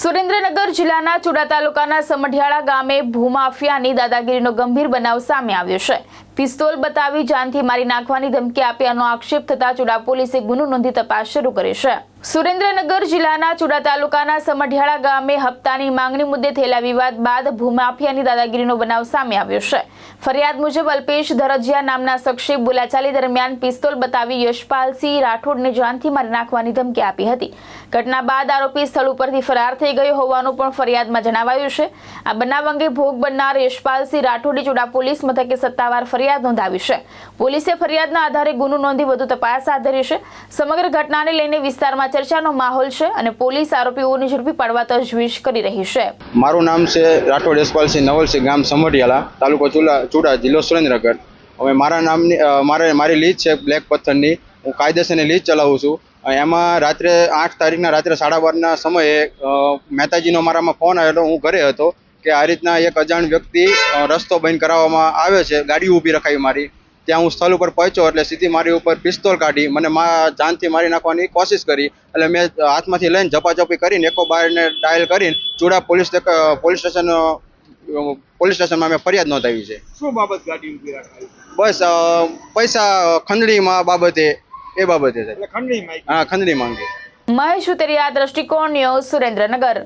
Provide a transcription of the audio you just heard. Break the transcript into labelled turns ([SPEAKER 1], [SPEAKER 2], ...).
[SPEAKER 1] સુરેન્દ્રનગર જિલ્લાના ચુડા તાલુકાના સમઢિયાળા ગામે ભૂમાફિયાની દાદાગીરીનો ગંભીર બનાવ સામે આવ્યો છે। પિસ્તોલ બતાવી જાનથી મારી નાખવાની ધમકી આપ્યાનો આક્ષેપ થતા ચુડા પોલીસે ગુનો નોંધી તપાસ શરૂ કરી છે। સુરેન્દ્રનગર જિલ્લાના ચુડા તાલુકાના સમઢિયાળા ગામે હપ્તાની માંગણી મુદ્દે થયેલા વિવાદ બાદ ભૂમાફિયાની દાદાગીરીનો બનાવ સામે આવ્યો છે। ફરિયાદ મુજબ અલ્પેશ ધરજીયા નામના શખ્સે બોલાચાલી દરમિયાન પિસ્તોલ બતાવી યશપાલસિંહ રાઠોડને જાનથી મારી નાખવાની ધમકી આપી હતી। ઘટના બાદ આરોપી સ્થળ ઉપરથી ફરાર થઈ ગયો હોવાનું પણ ફરિયાદમાં જણાવાયું છે। આ બનાવ અંગે ભોગ બનનાર યશપાલસિંહ રાઠોડે ચુડા પોલીસ મથકે સત્તાવાર ફરિયાદ નોંધાવી છે। પોલીસે ફરિયાદના આધારે ગુનો નોંધી વધુ તપાસ હાથ ધરી છે। સમગ્ર ઘટનાને લઈને વિસ્તારમાં ચર્ચાનો માહોલ છે અને પોલીસ આરોપીઓને ઝડપી પાડવા તજવીજ કરી રહી છે।
[SPEAKER 2] મારું નામ છે રાઠોડ યશપાલસિંહ નવલસિંહ, ગામ સમઢિયાળા, તાલુકો ચુડા, જિલ્લો સુરેન્દ્રનગર। હવે મારી લીજ છે બ્લેક પથ્થરની। હું કાયદેસરની લીજ ચલાવું છું। એમાં રાત્રે 8 તારીખના રાત્રે 12:30ના સમયે મહેતાજીનો મારામાં ફોન આવેલો। હું ઘરે હતો કે આ રીતના એક અજાણ વ્યક્તિ રસ્તો બંધ કરાવવામાં આવે છે, ગાડી ઊભી રખાવી મારી। ત્યાં હું સ્થળ ઉપર પહોંચ્યો એટલે સીધી મારી ઉપર પિસ્તોલ કાઢી મને જાનથી મારી નાખવાની કોશિશ કરી। એટલે મેં હાથમાંથી લઈને ઝપાઝપી કરીને 112ને ડાયલ કરીને ચુડા પોલીસ સ્ટેશનમાં મેં ફરિયાદ નોંધાવી છે।
[SPEAKER 3] શું બાબત ગાડી ઊભી રાખી?
[SPEAKER 2] બસ પૈસા ખંડણીમાં બાબતે, એ બાબતે છે।
[SPEAKER 3] એટલે ખંડણી માંગી?
[SPEAKER 2] હા, ખંડણી માંગે।
[SPEAKER 1] મહેશ ઉતરિયા, દ્રષ્ટિકોણ ન્યૂઝ, સુરેન્દ્રનગર।